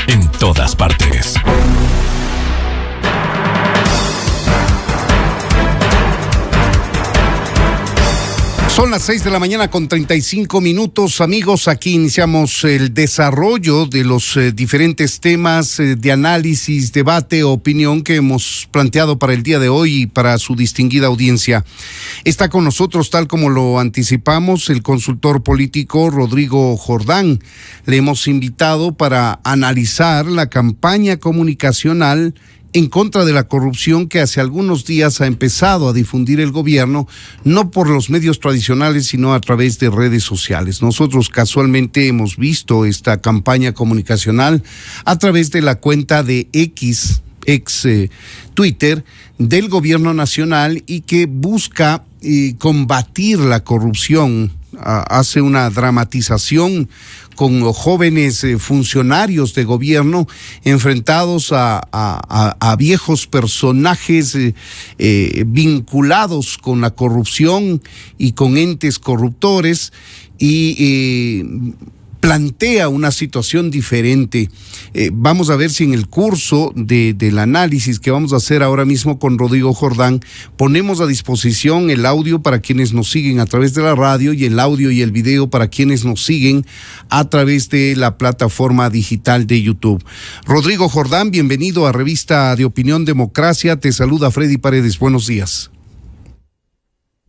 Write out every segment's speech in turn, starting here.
en todas partes. Son las 6 de la mañana con 35 minutos, amigos. Aquí iniciamos el desarrollo de los diferentes temas de análisis, debate, opinión que hemos planteado para el día de hoy y para su distinguida audiencia. Está con nosotros, tal como lo anticipamos, el consultor político Rodrigo Jordán. Le hemos invitado para analizar la campaña comunicacional en contra de la corrupción que hace algunos días ha empezado a difundir el gobierno, no por los medios tradicionales, sino a través de redes sociales. Nosotros casualmente hemos visto esta campaña comunicacional a través de la cuenta de ex Twitter del gobierno nacional y que busca combatir la corrupción. Hace una dramatización con jóvenes funcionarios de gobierno enfrentados a viejos personajes vinculados con la corrupción y con entes corruptores y plantea una situación diferente. Vamos a ver si en el curso del análisis que vamos a hacer ahora mismo con Rodrigo Jordán, ponemos a disposición el audio para quienes nos siguen a través de la radio y el audio y el video para quienes nos siguen a través de la plataforma digital de YouTube. Rodrigo Jordán, bienvenido a Revista de Opinión Democracia. Te saluda Freddy Paredes. Buenos días.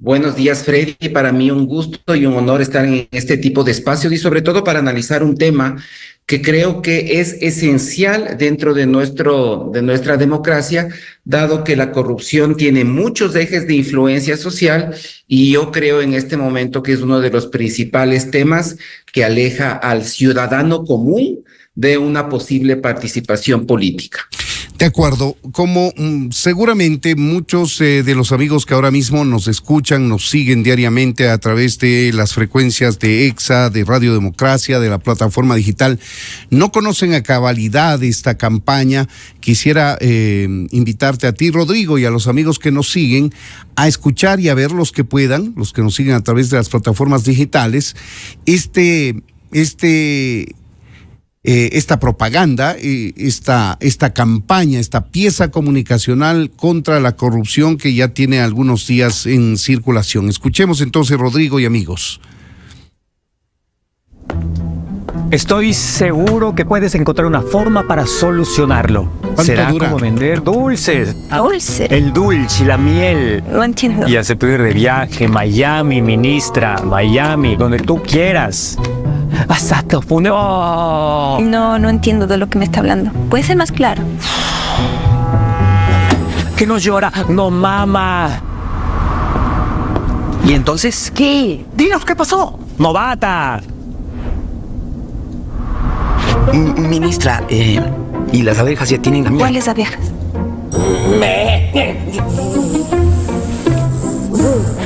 Buenos días, Freddy. Para mí un gusto y un honor estar en este tipo de espacios y sobre todo para analizar un tema que creo que es esencial dentro de nuestra democracia, dado que la corrupción tiene muchos ejes de influencia social y yo creo en este momento que es uno de los principales temas que aleja al ciudadano común de una posible participación política. De acuerdo, como seguramente muchos de los amigos que ahora mismo nos escuchan, nos siguen diariamente a través de las frecuencias de EXA, de Radio Democracia, de la plataforma digital, no conocen a cabalidad esta campaña. Quisiera invitarte a ti, Rodrigo, y a los amigos que nos siguen a escuchar y a ver los que puedan, los que nos siguen a través de las plataformas digitales, esta propaganda, esta campaña, esta pieza comunicacional contra la corrupción que ya tiene algunos días en circulación. Escuchemos entonces, Rodrigo y amigos. Estoy seguro que puedes encontrar una forma para solucionarlo. Será como vender dulces. ¿Dulce? El dulce, la miel. No entiendo. Y hacer ir de viaje, Miami, ministra, Miami, donde tú quieras. No entiendo de lo que me está hablando. ¿Puede ser más claro? Que no llora, no mama. ¿Y entonces qué? Dinos qué pasó. Novata. Ministra, ¿y las abejas ya tienen la miel? ¿Cuáles abejas?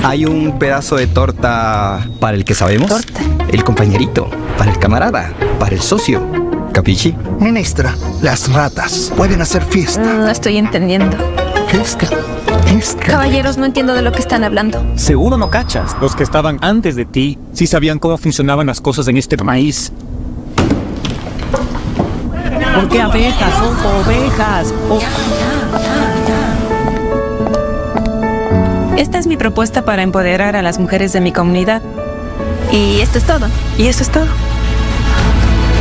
Hay un pedazo de torta para el que sabemos. ¿Torta? El compañerito, para el camarada, para el socio. ¿Capichi? Ministra, las ratas pueden hacer fiesta. No estoy entendiendo. Fiesta. Caballeros, no entiendo de lo que están hablando. Seguro no cachas. Los que estaban antes de ti sí sabían cómo funcionaban las cosas en este país. ¿Por qué abejas? Son ovejas. Esta es mi propuesta para empoderar a las mujeres de mi comunidad. Y esto es todo. Y eso es todo.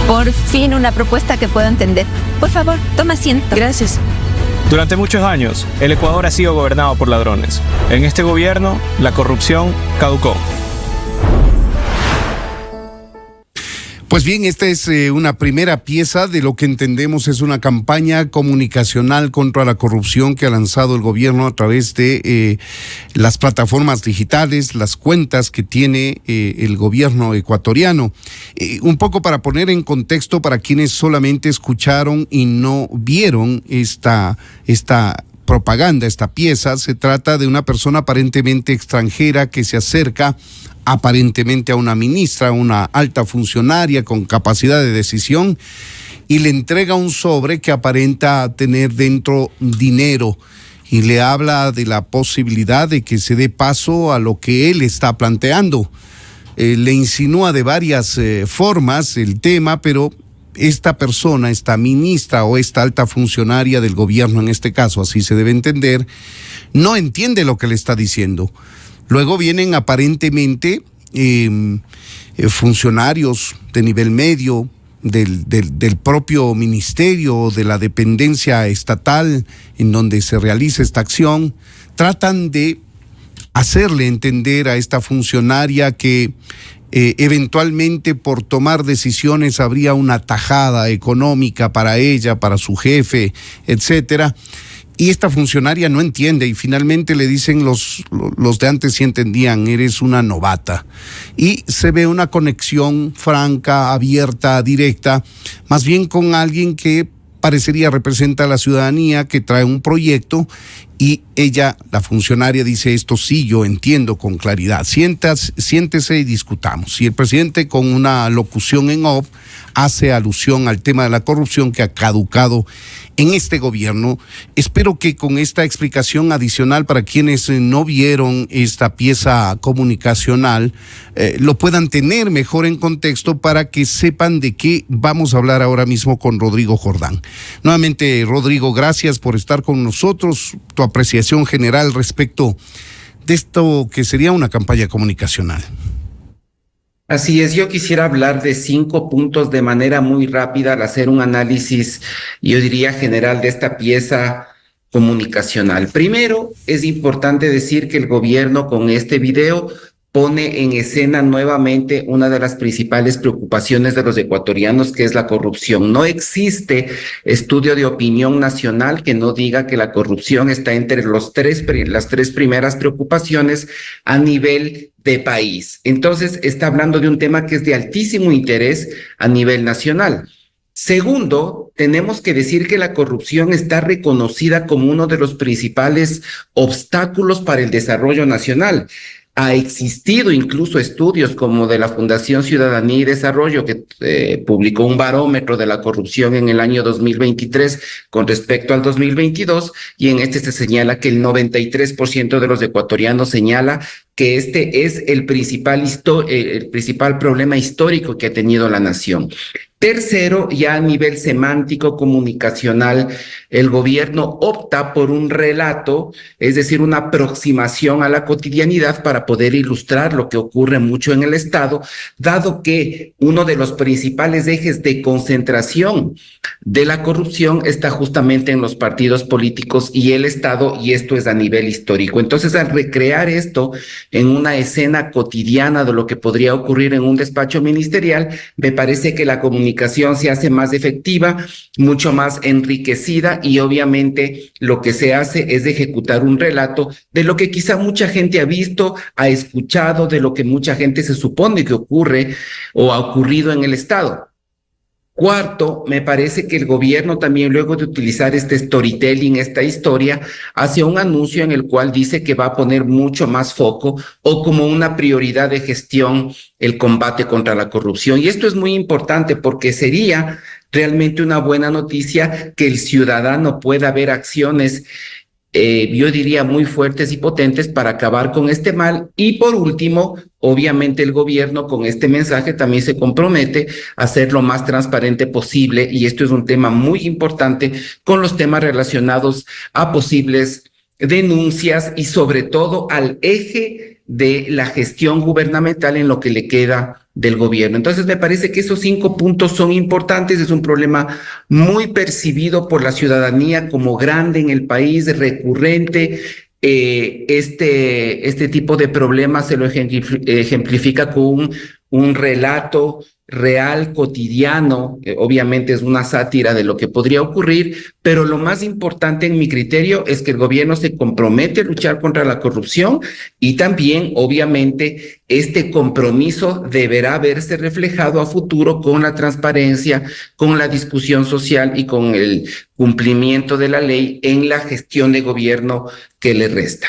Por fin una propuesta que puedo entender. Por favor, toma asiento. Gracias. Durante muchos años, el Ecuador ha sido gobernado por ladrones. En este gobierno, la corrupción caducó. Pues bien, esta es una primera pieza de lo que entendemos es una campaña comunicacional contra la corrupción que ha lanzado el gobierno a través de las plataformas digitales, las cuentas que tiene el gobierno ecuatoriano. Un poco para poner en contexto para quienes solamente escucharon y no vieron esta propaganda, esta pieza, se trata de una persona aparentemente extranjera que se acerca aparentemente a una ministra, una alta funcionaria con capacidad de decisión y le entrega un sobre que aparenta tener dentro dinero y le habla de la posibilidad de que se dé paso a lo que él está planteando. Le insinúa de varias formas el tema, pero esta persona, esta ministra o esta alta funcionaria del gobierno, en este caso, así se debe entender, no entiende lo que le está diciendo. Luego vienen aparentemente funcionarios de nivel medio del propio ministerio, de la dependencia estatal en donde se realiza esta acción, tratan de hacerle entender a esta funcionaria que eventualmente por tomar decisiones habría una tajada económica para ella, para su jefe, etcétera. Y esta funcionaria no entiende y finalmente le dicen los de antes sí entendían, eres una novata. Y se ve una conexión franca, abierta, directa, más bien con alguien que parecería representa a la ciudadanía, que trae un proyecto y ella, la funcionaria, dice esto sí, yo entiendo con claridad. Siéntese y discutamos. Y el presidente con una locución en off hace alusión al tema de la corrupción que ha caducado en este gobierno. Espero que con esta explicación adicional para quienes no vieron esta pieza comunicacional lo puedan tener mejor en contexto para que sepan de qué vamos a hablar ahora mismo con Rodrigo Jordán. Nuevamente, Rodrigo, gracias por estar con nosotros, tu apreciación general respecto de esto que sería una campaña comunicacional. Así es, yo quisiera hablar de 5 puntos de manera muy rápida al hacer un análisis, yo diría general, de esta pieza comunicacional. Primero, es importante decir que el gobierno con este video pone en escena nuevamente una de las principales preocupaciones de los ecuatorianos, que es la corrupción. No existe estudio de opinión nacional que no diga que la corrupción está entre las 3 primeras preocupaciones a nivel de país. Entonces, está hablando de un tema que es de altísimo interés a nivel nacional. Segundo, tenemos que decir que la corrupción está reconocida como uno de los principales obstáculos para el desarrollo nacional. Ha existido incluso estudios como de la Fundación Ciudadanía y Desarrollo, que publicó un barómetro de la corrupción en el año 2023 con respecto al 2022, y en este se señala que el 93% de los ecuatorianos señala que este es el principal problema histórico que ha tenido la nación. Tercero, ya a nivel semántico, comunicacional, el gobierno opta por un relato, es decir, una aproximación a la cotidianidad para poder ilustrar lo que ocurre mucho en el Estado, dado que uno de los principales ejes de concentración de la corrupción está justamente en los partidos políticos y el Estado, y esto es a nivel histórico. Entonces, al recrear esto en una escena cotidiana de lo que podría ocurrir en un despacho ministerial, me parece que la comunicación se hace más efectiva, mucho más enriquecida, y obviamente lo que se hace es ejecutar un relato de lo que quizá mucha gente ha visto, ha escuchado, de lo que mucha gente se supone que ocurre o ha ocurrido en el Estado. Cuarto, me parece que el gobierno también, luego de utilizar este storytelling, esta historia, hace un anuncio en el cual dice que va a poner mucho más foco o como una prioridad de gestión el combate contra la corrupción. Y esto es muy importante porque sería realmente una buena noticia que el ciudadano pueda ver acciones yo diría muy fuertes y potentes para acabar con este mal. Y por último, obviamente el gobierno con este mensaje también se compromete a ser lo más transparente posible, y esto es un tema muy importante con los temas relacionados a posibles denuncias y sobre todo al eje de la gestión gubernamental en lo que le queda del gobierno. Entonces me parece que esos 5 puntos son importantes. Es un problema muy percibido por la ciudadanía como grande en el país, recurrente. Este tipo de problemas se lo ejemplifica con un relato real, cotidiano. Obviamente es una sátira de lo que podría ocurrir, pero lo más importante en mi criterio es que el gobierno se compromete a luchar contra la corrupción, y también obviamente este compromiso deberá verse reflejado a futuro con la transparencia, con la discusión social y con el cumplimiento de la ley en la gestión de gobierno que le resta.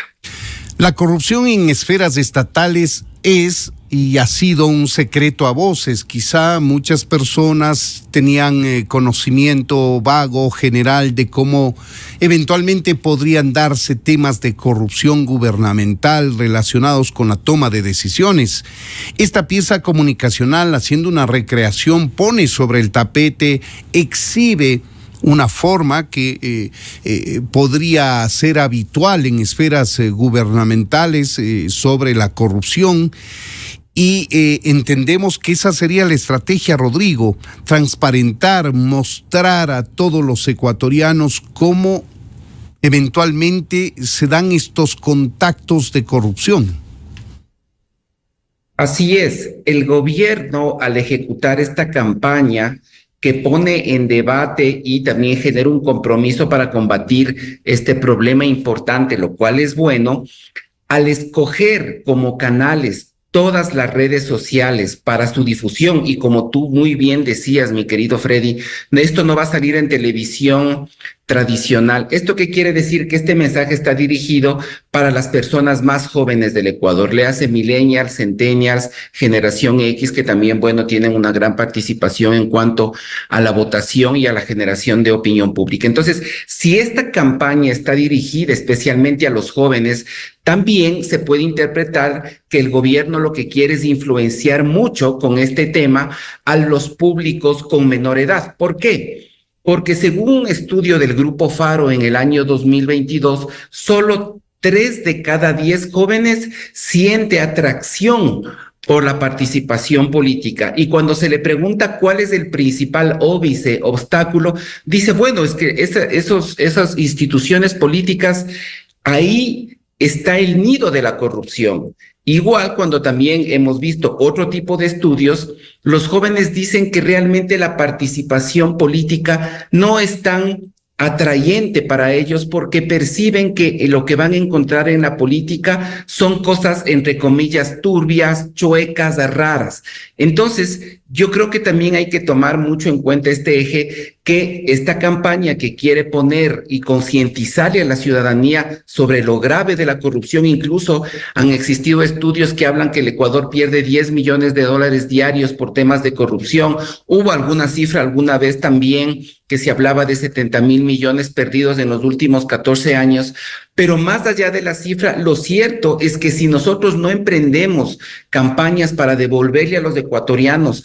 La corrupción en esferas estatales es y ha sido un secreto a voces. Quizá muchas personas tenían conocimiento vago, general, de cómo eventualmente podrían darse temas de corrupción gubernamental relacionados con la toma de decisiones. Esta pieza comunicacional, haciendo una recreación, pone sobre el tapete, exhibe una forma que podría ser habitual en esferas gubernamentales sobre la corrupción. Y entendemos que esa sería la estrategia, Rodrigo, transparentar, mostrar a todos los ecuatorianos cómo eventualmente se dan estos contactos de corrupción. Así es, el gobierno al ejecutar esta campaña que pone en debate y también genera un compromiso para combatir este problema importante, lo cual es bueno, al escoger como canales todas las redes sociales para su difusión, y como tú muy bien decías, mi querido Freddy, esto no va a salir en televisión tradicional. ¿Esto qué quiere decir? Que este mensaje está dirigido para las personas más jóvenes del Ecuador, le hace millennials, centennials, generación X, que también, bueno, tienen una gran participación en cuanto a la votación y a la generación de opinión pública. Entonces, si esta campaña está dirigida especialmente a los jóvenes, también se puede interpretar que el gobierno lo que quiere es influenciar mucho con este tema a los públicos con menor edad. ¿Por qué? Porque según un estudio del Grupo Faro en el año 2022, solo 3 de cada 10 jóvenes siente atracción por la participación política. Y cuando se le pregunta cuál es el principal óbice, obstáculo, dice, bueno, es que esas instituciones políticas, ahí está el nido de la corrupción. Igual cuando también hemos visto otro tipo de estudios, los jóvenes dicen que realmente la participación política no es tan atrayente para ellos porque perciben que lo que van a encontrar en la política son cosas, entre comillas, turbias, chuecas, raras. Entonces, yo creo que también hay que tomar mucho en cuenta este eje, que esta campaña que quiere poner y concientizarle a la ciudadanía sobre lo grave de la corrupción. Incluso han existido estudios que hablan que el Ecuador pierde 10 millones de dólares diarios por temas de corrupción. Hubo alguna cifra alguna vez también que se hablaba de 70,000 millones perdidos en los últimos 14 años. Pero más allá de la cifra, lo cierto es que si nosotros no emprendemos campañas para devolverle a los ecuatorianos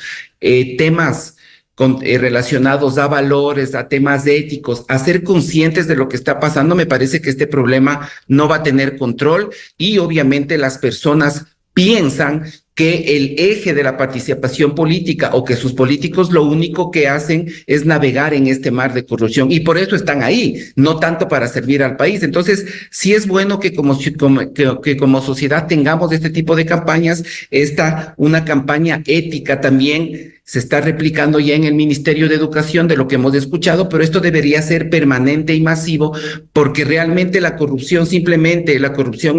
temas relacionados a valores, a temas éticos, a ser conscientes de lo que está pasando, me parece que este problema no va a tener control, y obviamente las personas piensan que el eje de la participación política o que sus políticos lo único que hacen es navegar en este mar de corrupción, y por eso están ahí, no tanto para servir al país. Entonces, sí es bueno que como sociedad tengamos este tipo de campañas. Una campaña ética también se está replicando ya en el Ministerio de Educación, de lo que hemos escuchado, pero esto debería ser permanente y masivo, porque realmente la corrupción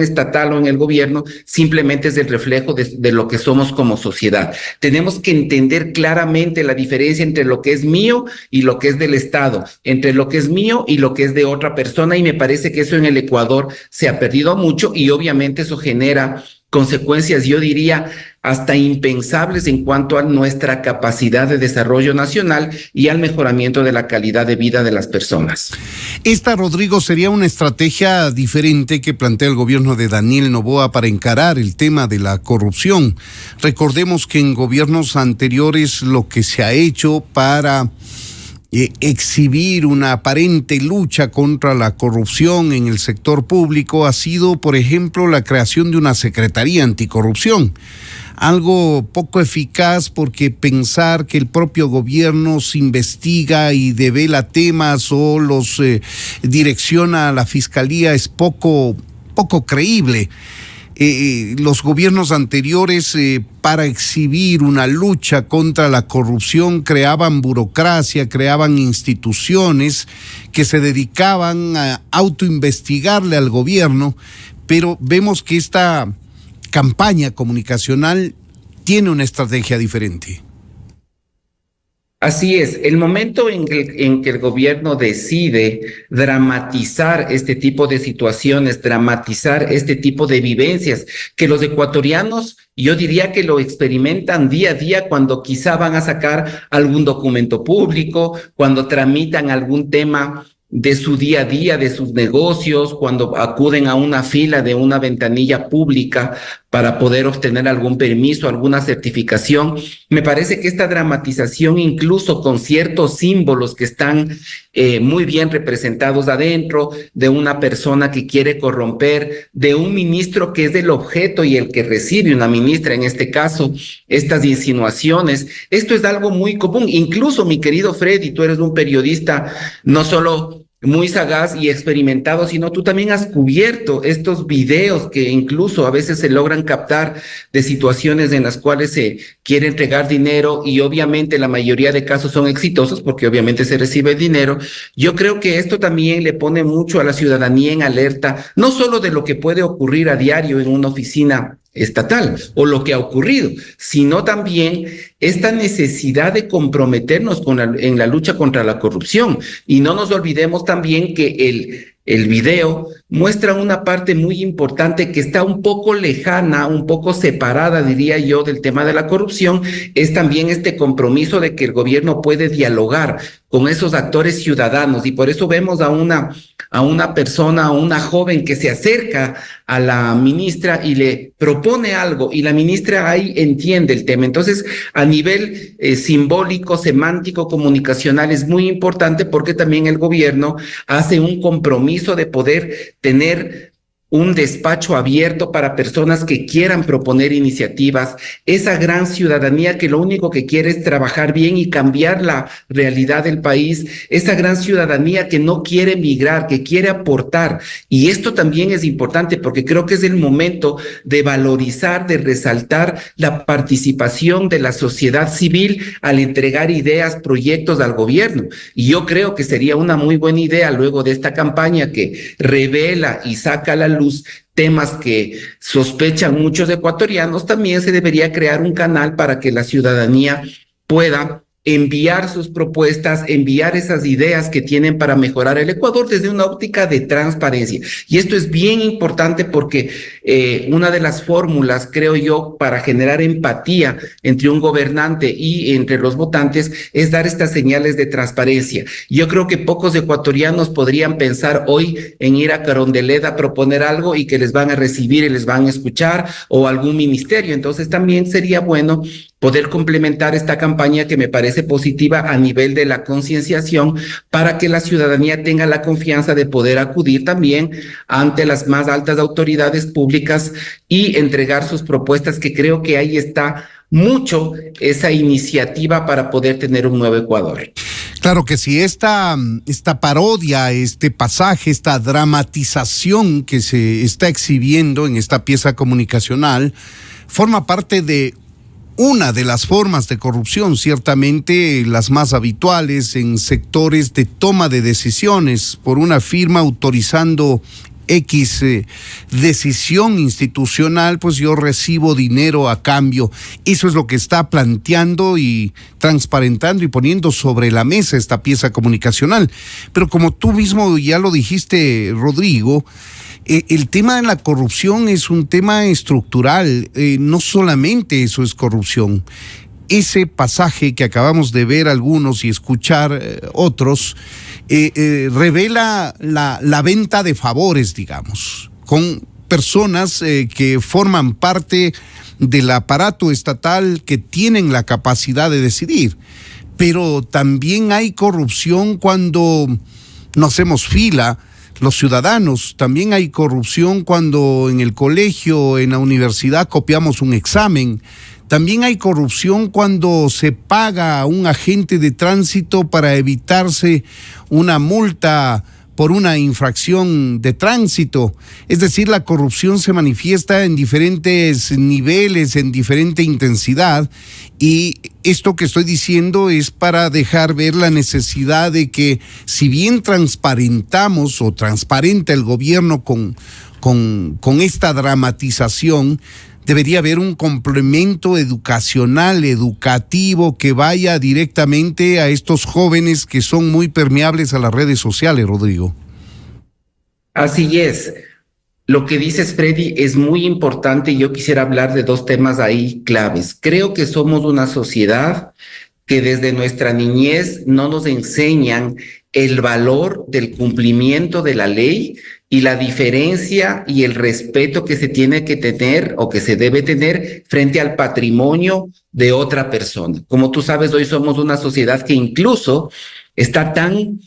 estatal o en el gobierno simplemente es el reflejo de lo que somos como sociedad. Tenemos que entender claramente la diferencia entre lo que es mío y lo que es del Estado, entre lo que es mío y lo que es de otra persona, y me parece que eso en el Ecuador se ha perdido mucho, y obviamente eso genera consecuencias, yo diría, hasta impensables en cuanto a nuestra capacidad de desarrollo nacional y al mejoramiento de la calidad de vida de las personas. Esta, Rodrigo, sería una estrategia diferente que plantea el gobierno de Daniel Noboa para encarar el tema de la corrupción. Recordemos que en gobiernos anteriores lo que se ha hecho para exhibir una aparente lucha contra la corrupción en el sector público ha sido, por ejemplo, la creación de una Secretaría Anticorrupción. Algo poco eficaz, porque pensar que el propio gobierno se investiga y devela temas o los direcciona a la fiscalía es poco creíble. Los gobiernos anteriores, para exhibir una lucha contra la corrupción, creaban burocracia, creaban instituciones que se dedicaban a autoinvestigarle al gobierno, pero vemos que esta campaña comunicacional tiene una estrategia diferente. Así es, el momento en que el gobierno decide dramatizar este tipo de situaciones, dramatizar este tipo de vivencias, que los ecuatorianos, yo diría que lo experimentan día a día cuando quizá van a sacar algún documento público, cuando tramitan algún tema de su día a día, de sus negocios, cuando acuden a una fila de una ventanilla pública para poder obtener algún permiso, alguna certificación. Me parece que esta dramatización, incluso con ciertos símbolos que están muy bien representados adentro, de una persona que quiere corromper, de un ministro que es el objeto y el que recibe, una ministra en este caso, estas insinuaciones, esto es algo muy común. Incluso, mi querido Freddy, tú eres un periodista no solo muy sagaz y experimentado, sino tú también has cubierto estos videos que incluso a veces se logran captar de situaciones en las cuales se quiere entregar dinero y obviamente la mayoría de casos son exitosos porque obviamente se recibe el dinero. Yo creo que esto también le pone mucho a la ciudadanía en alerta, no solo de lo que puede ocurrir a diario en una oficina estatal o lo que ha ocurrido, sino también esta necesidad de comprometernos en la lucha contra la corrupción. Y no nos olvidemos también que el video muestra una parte muy importante que está un poco lejana, un poco separada, diría yo, del tema de la corrupción, es también este compromiso de que el gobierno puede dialogar con esos actores ciudadanos, y por eso vemos a una persona, a una joven que se acerca a la ministra y le propone algo, y la ministra ahí entiende el tema. Entonces, a nivel simbólico, semántico, comunicacional, es muy importante porque también el gobierno hace un compromiso de poder tener un despacho abierto para personas que quieran proponer iniciativas, esa gran ciudadanía que lo único que quiere es trabajar bien y cambiar la realidad del país, esa gran ciudadanía que no quiere migrar, que quiere aportar. Y esto también es importante porque creo que es el momento de valorizar, de resaltar la participación de la sociedad civil al entregar ideas, proyectos al gobierno. Y yo creo que sería una muy buena idea luego de esta campaña que revela y saca a la luz temas que sospechan muchos ecuatorianos, también se debería crear un canal para que la ciudadanía pueda enviar sus propuestas, enviar esas ideas que tienen para mejorar el Ecuador desde una óptica de transparencia. Y esto es bien importante porque una de las fórmulas, creo yo, para generar empatía entre un gobernante y entre los votantes es dar estas señales de transparencia. Yo creo que pocos ecuatorianos podrían pensar hoy en ir a Carondelet a proponer algo y que les van a recibir y les van a escuchar, o algún ministerio. Entonces también sería bueno poder complementar esta campaña que me parece positiva a nivel de la concienciación para que la ciudadanía tenga la confianza de poder acudir también ante las más altas autoridades públicas y entregar sus propuestas, que creo que ahí está mucho esa iniciativa para poder tener un nuevo Ecuador. Claro que sí, esta parodia, este pasaje, esta dramatización que se está exhibiendo en esta pieza comunicacional forma parte de una de las formas de corrupción, ciertamente las más habituales en sectores de toma de decisiones por una firma autorizando X decisión institucional, pues yo recibo dinero a cambio. Eso es lo que está planteando y transparentando y poniendo sobre la mesa esta pieza comunicacional. Pero como tú mismo ya lo dijiste, Rodrigo, el tema de la corrupción es un tema estructural, no solamente eso es corrupción. Ese pasaje que acabamos de ver algunos y escuchar otros, revela la venta de favores, digamos, con personas que forman parte del aparato estatal que tienen la capacidad de decidir. Pero también hay corrupción cuando no hacemos fila, los ciudadanos. También hay corrupción cuando en el colegio, en la universidad copiamos un examen. También hay corrupción cuando se paga a un agente de tránsito para evitarse una multa por una infracción de tránsito. Es decir, la corrupción se manifiesta en diferentes niveles, en diferente intensidad, y esto que estoy diciendo es para dejar ver la necesidad de que, si bien transparentamos o transparenta el gobierno con esta dramatización, debería haber un complemento educacional, educativo, que vaya directamente a estos jóvenes que son muy permeables a las redes sociales, Rodrigo. Así es. Lo que dices, Freddy, es muy importante y yo quisiera hablar de dos temas ahí claves. Creo que somos una sociedad que desde nuestra niñez no nos enseñan el valor del cumplimiento de la ley y la diferencia y el respeto que se tiene que tener o que se debe tener frente al patrimonio de otra persona. Como tú sabes, hoy somos una sociedad que incluso es tan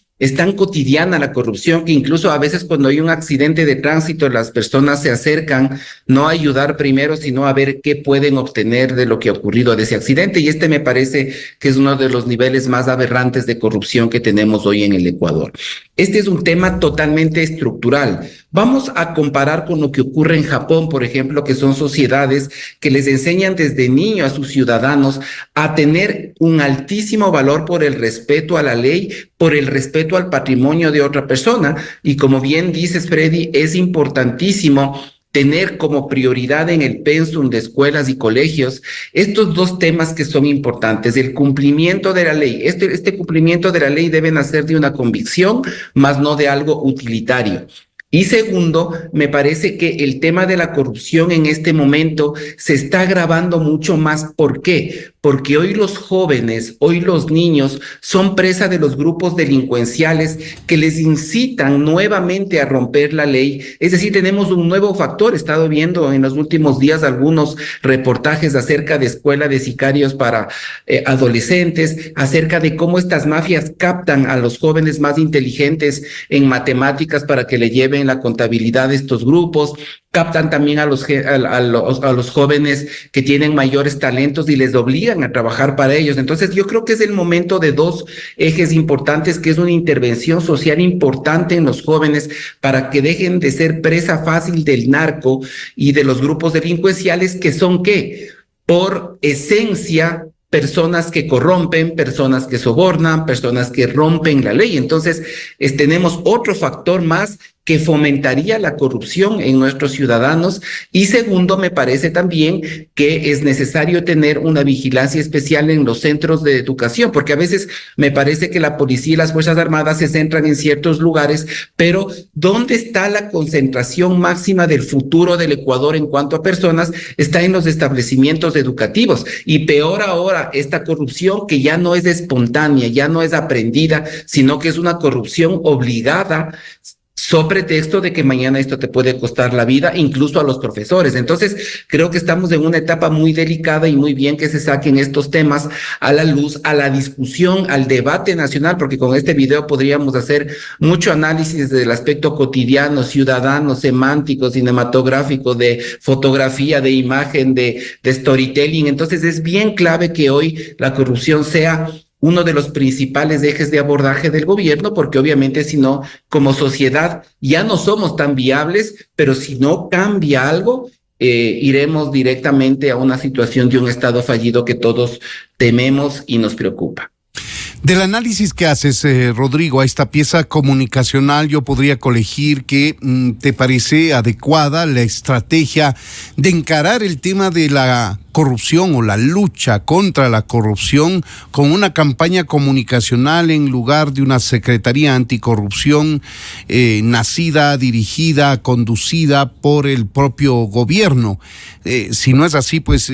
cotidiana la corrupción que incluso a veces cuando hay un accidente de tránsito las personas se acercan no a ayudar primero, sino a ver qué pueden obtener de lo que ha ocurrido de ese accidente. Y me parece que es uno de los niveles más aberrantes de corrupción que tenemos hoy en el Ecuador. Este es un tema totalmente estructural. Vamos a comparar con lo que ocurre en Japón, por ejemplo, que son sociedades que les enseñan desde niño a sus ciudadanos a tener un altísimo valor por el respeto a la ley, por el respeto al patrimonio de otra persona. Y como bien dices, Freddy, es importantísimo tener como prioridad en el pensum de escuelas y colegios estos dos temas que son importantes, el cumplimiento de la ley. Este cumplimiento de la ley debe nacer de una convicción, más no de algo utilitario. Y segundo, me parece que el tema de la corrupción en este momento se está agravando mucho más. ¿Por qué? Porque hoy los jóvenes, hoy los niños son presa de los grupos delincuenciales que les incitan nuevamente a romper la ley. Es decir, tenemos un nuevo factor. He estado viendo en los últimos días algunos reportajes acerca de escuela de sicarios para adolescentes, acerca de cómo estas mafias captan a los jóvenes más inteligentes en matemáticas para que le lleven la contabilidad de estos grupos, captan también a los jóvenes que tienen mayores talentos y les obligan a trabajar para ellos. Entonces yo creo que es el momento de dos ejes importantes, que es una intervención social importante en los jóvenes para que dejen de ser presa fácil del narco y de los grupos delincuenciales que son, ¿qué? Por esencia, personas que corrompen, personas que sobornan, personas que rompen la ley. Entonces, tenemos otro factor más que fomentaría la corrupción en nuestros ciudadanos. Y segundo, me parece también que es necesario tener una vigilancia especial en los centros de educación, porque a veces me parece que la policía y las Fuerzas Armadas se centran en ciertos lugares, pero ¿dónde está la concentración máxima del futuro del Ecuador en cuanto a personas? Está en los establecimientos educativos. Y peor ahora, esta corrupción que ya no es espontánea, ya no es aprendida, sino que es una corrupción obligada, sobre pretexto de que mañana esto te puede costar la vida, incluso a los profesores. Entonces, creo que estamos en una etapa muy delicada y muy bien que se saquen estos temas a la luz, a la discusión, al debate nacional, porque con este video podríamos hacer mucho análisis del aspecto cotidiano, ciudadano, semántico, cinematográfico, de fotografía, de imagen, de storytelling. Entonces, es bien clave que hoy la corrupción sea uno de los principales ejes de abordaje del gobierno, porque obviamente si no, como sociedad ya no somos tan viables, pero si no cambia algo, iremos directamente a una situación de un Estado fallido que todos tememos y nos preocupa. Del análisis que haces, Rodrigo, a esta pieza comunicacional, yo podría colegir que te parece adecuada la estrategia de encarar el tema de la corrupción o la lucha contra la corrupción con una campaña comunicacional en lugar de una Secretaría Anticorrupción nacida, dirigida, conducida por el propio gobierno. Si no es así, pues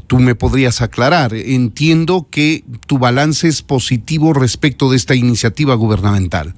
tú me podrías aclarar. Entiendo que tu balance es positivo respecto de esta iniciativa gubernamental.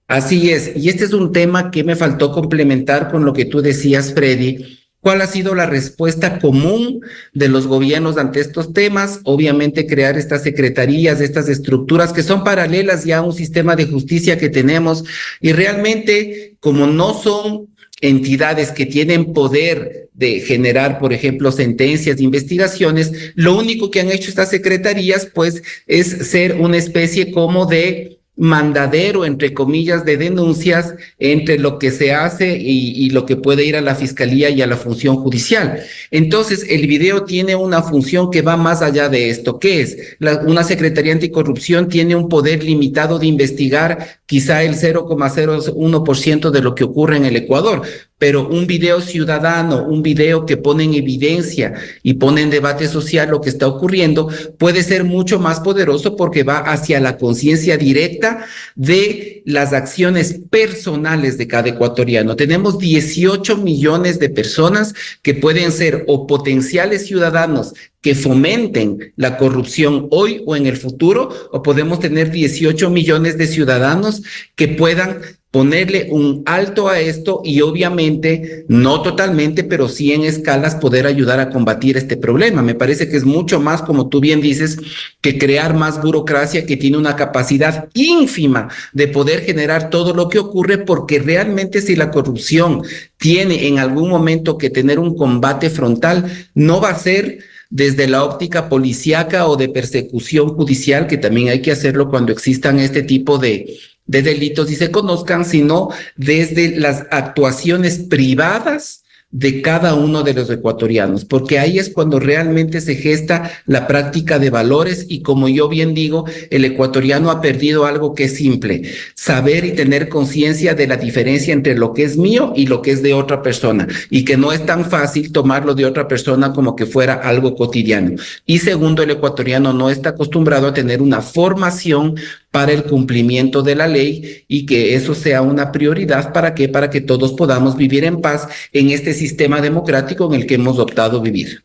Así es, y este es un tema que me faltó complementar con lo que tú decías, Freddy. ¿Cuál ha sido la respuesta común de los gobiernos ante estos temas? Obviamente crear estas secretarías, estas estructuras que son paralelas ya a un sistema de justicia que tenemos, y realmente como no son entidades que tienen poder de generar, por ejemplo, sentencias, investigaciones, lo único que han hecho estas secretarías pues es ser una especie como de mandadero, entre comillas, de denuncias entre lo que se hace y lo que puede ir a la fiscalía y a la función judicial. Entonces, el video tiene una función que va más allá de esto. ¿Qué es? Una Secretaría Anticorrupción tiene un poder limitado de investigar quizá el 0,01% de lo que ocurre en el Ecuador. pero un video ciudadano, un video que pone en evidencia y pone en debate social lo que está ocurriendo, puede ser mucho más poderoso porque va hacia la conciencia directa de las acciones personales de cada ecuatoriano. Tenemos 18 millones de personas que pueden ser o potenciales ciudadanos que fomenten la corrupción hoy o en el futuro, o podemos tener 18 millones de ciudadanos que puedan ponerle un alto a esto y obviamente, no totalmente, pero sí en escalas poder ayudar a combatir este problema. Me parece que es mucho más, como tú bien dices, que crear más burocracia que tiene una capacidad ínfima de poder generar todo lo que ocurre, porque realmente si la corrupción tiene en algún momento que tener un combate frontal, no va a ser desde la óptica policíaca o de persecución judicial, que también hay que hacerlo cuando existan este tipo de delitos y se conozcan, sino desde las actuaciones privadas de cada uno de los ecuatorianos, porque ahí es cuando realmente se gesta la práctica de valores y, como yo bien digo, el ecuatoriano ha perdido algo que es simple: saber y tener conciencia de la diferencia entre lo que es mío y lo que es de otra persona, y que no es tan fácil tomarlo de otra persona como que fuera algo cotidiano. Y segundo, el ecuatoriano no está acostumbrado a tener una formación para el cumplimiento de la ley y que eso sea una prioridad. ¿Para qué? Para que todos podamos vivir en paz en este sistema democrático en el que hemos optado vivir.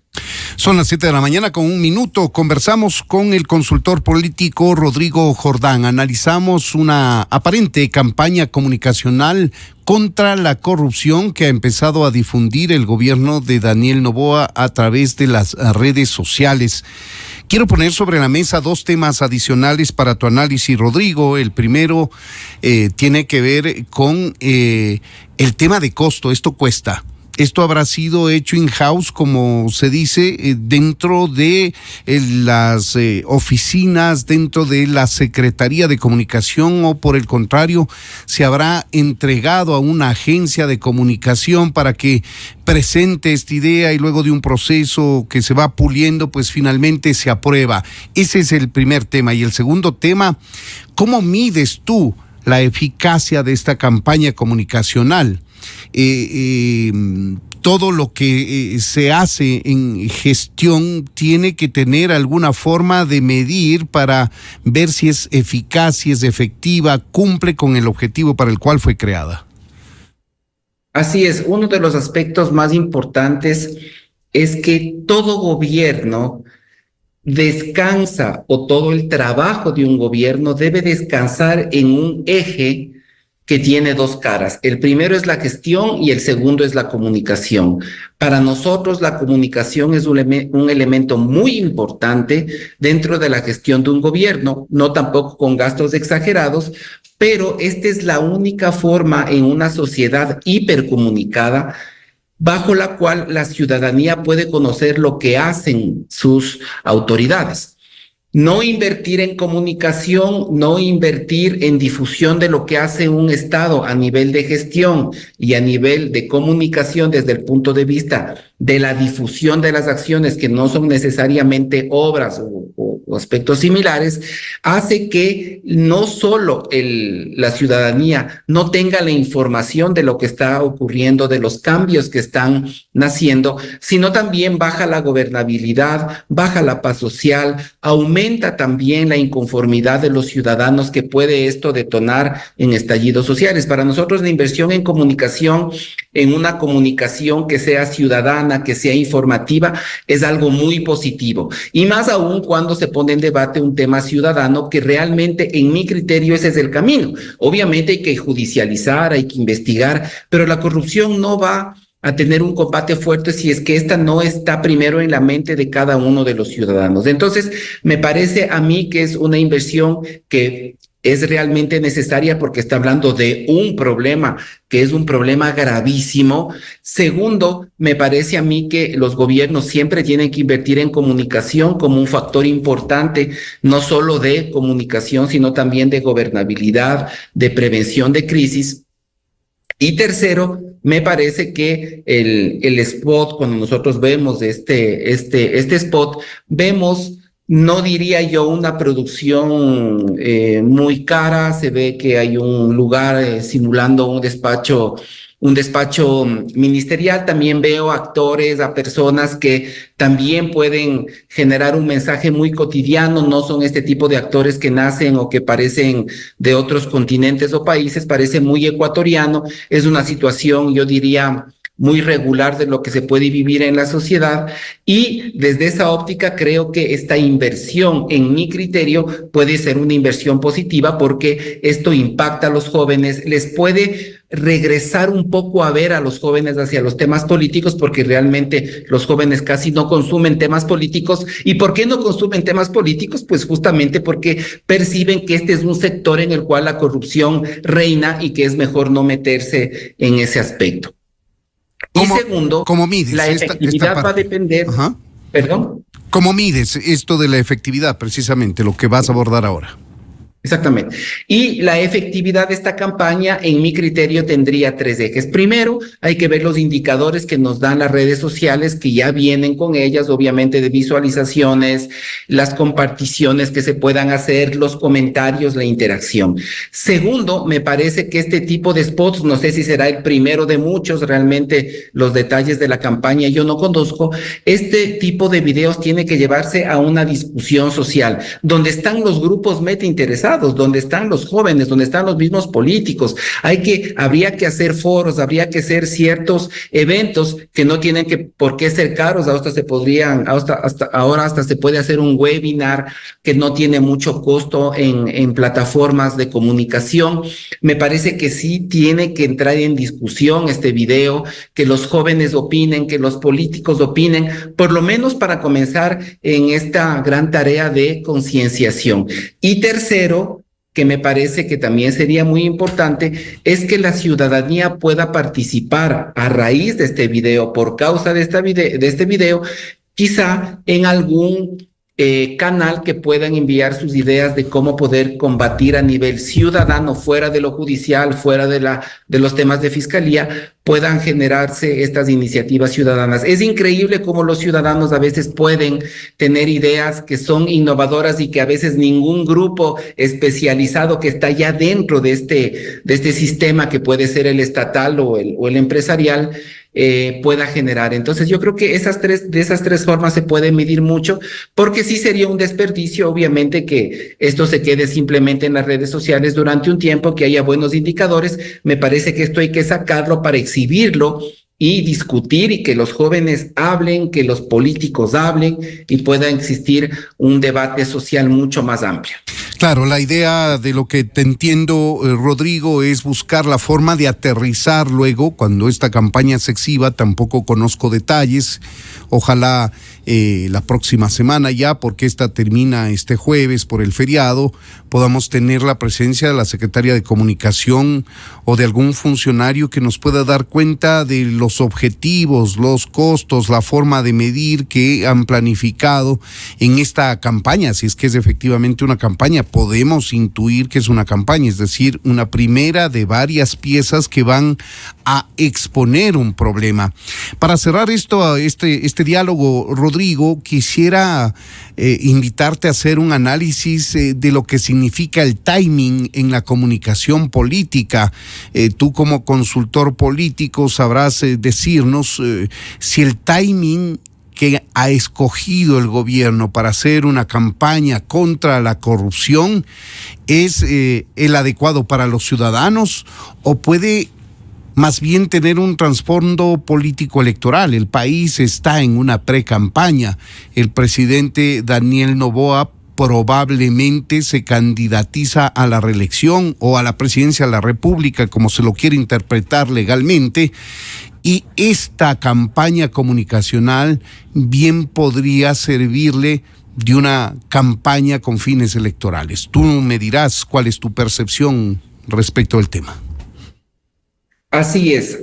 Son las 7:01 a.m. Conversamos con el consultor político Rodrigo Jordán. Analizamos una aparente campaña comunicacional contra la corrupción que ha empezado a difundir el gobierno de Daniel Noboa a través de las redes sociales. Quiero poner sobre la mesa dos temas adicionales para tu análisis, Rodrigo. El primero tiene que ver con el tema de costo. Esto cuesta. Esto habrá sido hecho in-house, como se dice, dentro de las oficinas, dentro de la Secretaría de Comunicación, o por el contrario, se habrá entregado a una agencia de comunicación para que presente esta idea y luego de un proceso que se va puliendo, pues finalmente se aprueba. Ese es el primer tema. Y el segundo tema, ¿cómo mides tú la eficacia de esta campaña comunicacional? Todo lo que se hace en gestión tiene que tener alguna forma de medir para ver si es eficaz, si es efectiva, cumple con el objetivo para el cual fue creada. Así es, uno de los aspectos más importantes es que todo gobierno descansa, o todo el trabajo de un gobierno debe descansar en un eje que tiene dos caras. El primero es la gestión y el segundo es la comunicación. Para nosotros la comunicación es un elemento muy importante dentro de la gestión de un gobierno, no tampoco con gastos exagerados, pero esta es la única forma en una sociedad hipercomunicada bajo la cual la ciudadanía puede conocer lo que hacen sus autoridades. No invertir en comunicación, no invertir en difusión de lo que hace un Estado a nivel de gestión y a nivel de comunicación desde el punto de vista de la difusión de las acciones que no son necesariamente obras o aspectos similares, hace que no solo la ciudadanía no tenga la información de lo que está ocurriendo, de los cambios que están naciendo, sino también baja la gobernabilidad, baja la paz social, aumenta también la inconformidad de los ciudadanos, que puede esto detonar en estallidos sociales. Para nosotros la inversión en comunicación, en una comunicación que sea ciudadana, que sea informativa, es algo muy positivo. Y más aún cuando se pone en debate un tema ciudadano, que realmente en mi criterio ese es el camino. Obviamente hay que judicializar, hay que investigar, pero la corrupción no va a tener un combate fuerte si es que esta no está primero en la mente de cada uno de los ciudadanos. Entonces, me parece a mí que es una inversión que es realmente necesaria porque está hablando de un problema que es un problema gravísimo. Segundo, me parece a mí que los gobiernos siempre tienen que invertir en comunicación como un factor importante, no solo de comunicación, sino también de gobernabilidad, de prevención de crisis. Y tercero, me parece que el spot, cuando nosotros vemos este spot, vemos, no diría yo una producción muy cara. Se ve que hay un lugar simulando un despacho un despacho ministerial, también veo actores, a personas que también pueden generar un mensaje muy cotidiano, no son este tipo de actores que nacen o que parecen de otros continentes o países, parece muy ecuatoriano, es una situación, yo diría, muy regular de lo que se puede vivir en la sociedad, y desde esa óptica creo que esta inversión, en mi criterio, puede ser una inversión positiva porque esto impacta a los jóvenes, les puede regresar un poco a ver a los jóvenes hacia los temas políticos, porque realmente los jóvenes casi no consumen temas políticos. ¿Y por qué no consumen temas políticos? Pues justamente porque perciben que este es un sector en el cual la corrupción reina y que es mejor no meterse en ese aspecto. Y segundo, ¿cómo mides la efectividad va a depender. Ajá. ¿Perdón? ¿Cómo mides esto de la efectividad, precisamente, lo que vas a abordar ahora? Exactamente. Y la efectividad de esta campaña, en mi criterio, tendría 3 ejes. Primero, hay que ver los indicadores que nos dan las redes sociales, que ya vienen con ellas, obviamente, de visualizaciones, las comparticiones que se puedan hacer, los comentarios, la interacción. Segundo, me parece que este tipo de spots, no sé si será el primero de muchos, realmente los detalles de la campaña yo no conozco, este tipo de videos tiene que llevarse a una discusión social, donde están los grupos meta interesados, donde están los jóvenes, donde están los mismos políticos. Habría que hacer foros, habría que hacer ciertos eventos que no tienen por qué ser caros, hasta se puede hacer un webinar que no tiene mucho costo en plataformas de comunicación. Me parece que sí tiene que entrar en discusión este video, que los jóvenes opinen, que los políticos opinen, por lo menos para comenzar en esta gran tarea de concienciación. Y tercero, que me parece que también sería muy importante, es que la ciudadanía pueda participar a raíz de este video, por causa de este video, quizá en algún canal que puedan enviar sus ideas de cómo poder combatir a nivel ciudadano, fuera de lo judicial, fuera de los temas de fiscalía, puedan generarse estas iniciativas ciudadanas. Es increíble cómo los ciudadanos a veces pueden tener ideas que son innovadoras y que a veces ningún grupo especializado que está ya dentro de este sistema, que puede ser el estatal o el empresarial, pueda generar. Entonces yo creo que de esas tres formas se puede medir mucho, porque sí sería un desperdicio, obviamente, que esto se quede simplemente en las redes sociales durante un tiempo, que haya buenos indicadores. Me parece que esto hay que sacarlo para exhibirlo y discutir, y que los jóvenes hablen, que los políticos hablen, y pueda existir un debate social mucho más amplio. Claro, la idea de lo que te entiendo, Rodrigo, es buscar la forma de aterrizar luego cuando esta campaña se exhiba. Tampoco conozco detalles, ojalá la próxima semana ya, porque esta termina este jueves por el feriado, podamos tener la presencia de la secretaria de Comunicación o de algún funcionario que nos pueda dar cuenta de los objetivos, los costos, la forma de medir que han planificado en esta campaña. Si es que es efectivamente una campaña, podemos intuir que es una campaña, es decir, una primera de varias piezas que van a exponer un problema. Para cerrar este diálogo, Rodrigo, quisiera invitarte a hacer un análisis de lo que significa el timing en la comunicación política. Tú, como consultor político, sabrás decirnos si el timing que ha escogido el gobierno para hacer una campaña contra la corrupción es el adecuado para los ciudadanos, o puede más bien tener un trasfondo político electoral. El país está en una pre-campaña. El presidente Daniel Noboa probablemente se candidatiza a la reelección o a la presidencia de la República, como se lo quiere interpretar legalmente, y esta campaña comunicacional bien podría servirle de una campaña con fines electorales. Tú me dirás cuál es tu percepción respecto al tema. Así es.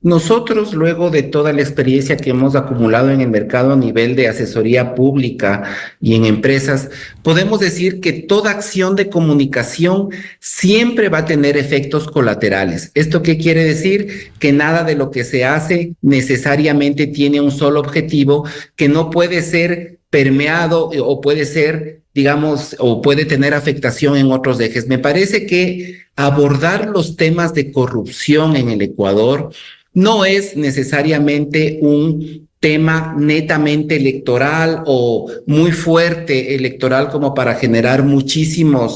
Nosotros, luego de toda la experiencia que hemos acumulado en el mercado a nivel de asesoría pública y en empresas, podemos decir que toda acción de comunicación siempre va a tener efectos colaterales. ¿Esto qué quiere decir? Que nada de lo que se hace necesariamente tiene un solo objetivo, que no puede ser permeado o puede ser digamos, o puede tener afectación en otros ejes. Me parece que abordar los temas de corrupción en el Ecuador no es necesariamente un tema netamente electoral o muy fuerte electoral como para generar muchísimo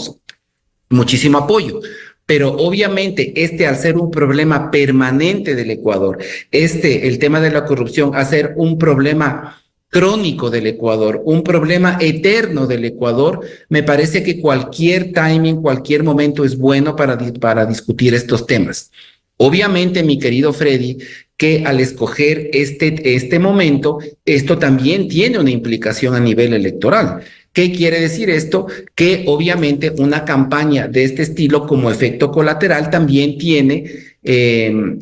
apoyo. Pero obviamente al ser un problema permanente del Ecuador, el tema de la corrupción, a ser un problema crónico del Ecuador, un problema eterno del Ecuador, me parece que cualquier timing, cualquier momento es bueno para discutir estos temas. Obviamente, mi querido Freddy, que al escoger este momento, esto también tiene una implicación a nivel electoral. ¿Qué quiere decir esto? Que obviamente una campaña de este estilo como efecto colateral también tiene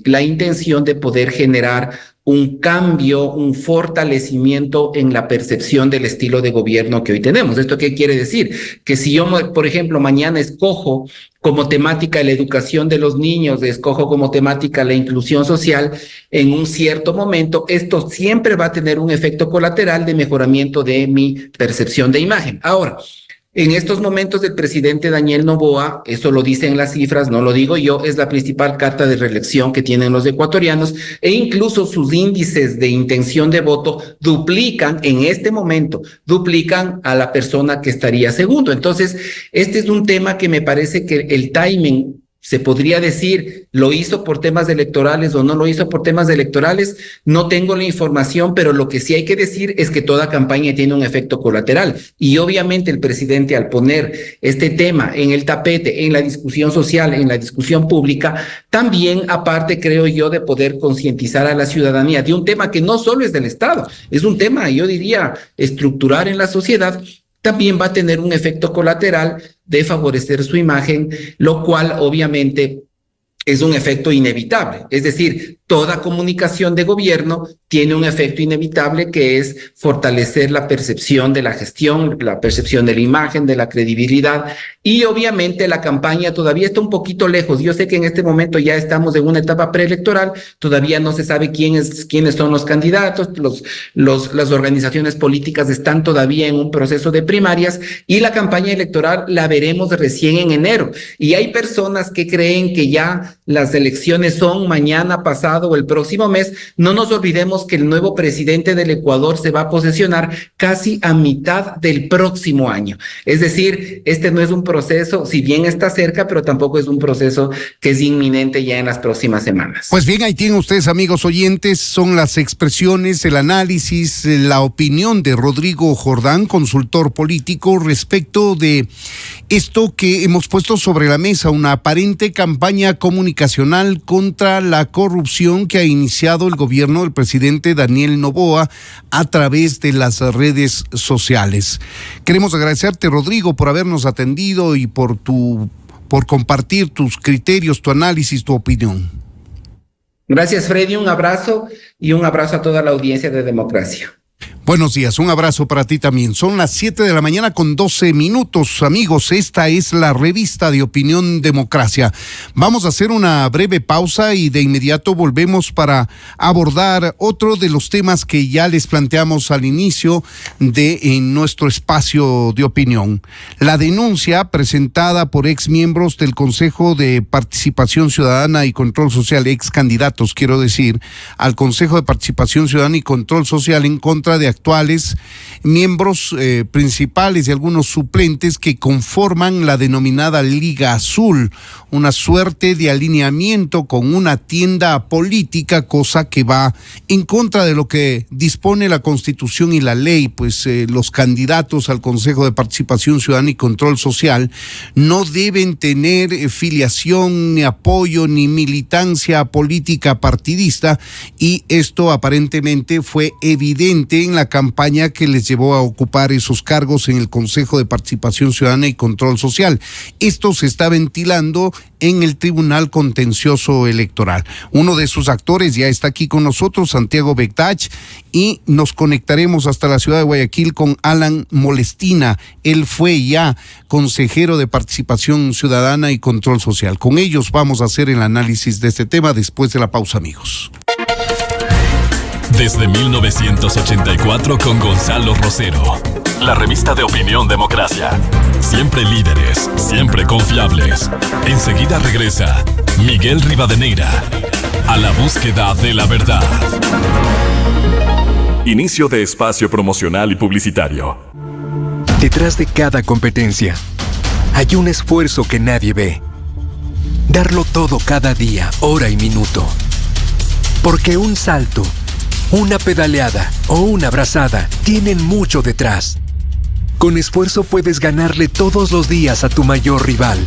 la intención de poder generar un cambio, un fortalecimiento en la percepción del estilo de gobierno que hoy tenemos. ¿Esto qué quiere decir? Que si yo, por ejemplo, mañana escojo como temática la educación de los niños, escojo como temática la inclusión social, en un cierto momento, esto siempre va a tener un efecto colateral de mejoramiento de mi percepción de imagen. Ahora, en estos momentos del presidente Daniel Noboa, eso lo dicen las cifras, no lo digo yo, es la principal carta de reelección que tienen los ecuatorianos, e incluso sus índices de intención de voto en este momento, duplican a la persona que estaría segundo. Entonces, este es un tema que me parece que el timing, se podría decir, ¿lo hizo por temas electorales o no lo hizo por temas electorales? No tengo la información, pero lo que sí hay que decir es que toda campaña tiene un efecto colateral. Y obviamente el presidente, al poner este tema en el tapete, en la discusión social, en la discusión pública, también, aparte, creo yo, de poder concientizar a la ciudadanía de un tema que no solo es del Estado, es un tema, yo diría, estructural en la sociedad, también va a tener un efecto colateral de favorecer su imagen, lo cual obviamente es un efecto inevitable. Es decir, toda comunicación de gobierno tiene un efecto inevitable que es fortalecer la percepción de la gestión, la percepción de la imagen, de la credibilidad, y obviamente la campaña todavía está un poquito lejos. Yo sé que en este momento ya estamos en una etapa preelectoral, todavía no se sabe quiénes son los candidatos, las organizaciones políticas están todavía en un proceso de primarias y la campaña electoral la veremos recién en enero. Y hay personas que creen que ya las elecciones son mañana, pasado o el próximo mes. No nos olvidemos que el nuevo presidente del Ecuador se va a posesionar casi a mitad del próximo año. Es decir, este no es un proceso, si bien está cerca, pero tampoco es un proceso que es inminente ya en las próximas semanas. Pues bien, ahí tienen ustedes, amigos oyentes, son las expresiones, el análisis, la opinión de Rodrigo Jordán, consultor político, respecto de esto que hemos puesto sobre la mesa, una aparente campaña comunicacional contra la corrupción que ha iniciado el gobierno del presidente Daniel Noboa a través de las redes sociales. Queremos agradecerte, Rodrigo, por habernos atendido y por compartir tus criterios, tu análisis, tu opinión. Gracias, Freddy, un abrazo y un abrazo a toda la audiencia de Democracia. Buenos días, un abrazo para ti también. Son las 7:12 a.m, amigos. Esta es la revista de Opinión Democracia. Vamos a hacer una breve pausa y de inmediato volvemos para abordar otro de los temas que ya les planteamos al inicio en nuestro espacio de opinión. La denuncia presentada por exmiembros del Consejo de Participación Ciudadana y Control Social, ex candidatos, quiero decir, al Consejo de Participación Ciudadana y Control Social en contra de actuales miembros principales y algunos suplentes que conforman la denominada Liga Azul, una suerte de alineamiento con una tienda política, cosa que va en contra de lo que dispone la Constitución y la ley, pues los candidatos al Consejo de Participación Ciudadana y Control Social no deben tener filiación, ni apoyo, ni militancia política partidista, y esto aparentemente fue evidente en la campaña que les llevó a ocupar esos cargos en el Consejo de Participación Ciudadana y Control Social. Esto se está ventilando en el Tribunal Contencioso Electoral. Uno de sus actores ya está aquí con nosotros, Santiago Bechtach, y nos conectaremos hasta la ciudad de Guayaquil con Alan Molestina. Él fue ya consejero de Participación Ciudadana y Control Social. Con ellos vamos a hacer el análisis de este tema después de la pausa, amigos. Desde 1984 con Gonzalo Rosero. la revista de opinión Democracia. Siempre líderes, siempre confiables. Enseguida regresa Miguel Rivadeneira a la búsqueda de la verdad. Inicio de espacio promocional y publicitario. Detrás de cada competencia hay un esfuerzo que nadie ve. Darlo todo cada día, hora y minuto. Porque un salto, una pedaleada o una brazada tienen mucho detrás. Con esfuerzo puedes ganarle todos los días a tu mayor rival.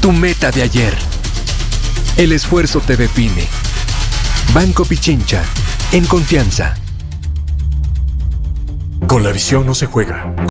Tu meta de ayer. El esfuerzo te define. Banco Pichincha, en confianza. Con la visión no se juega.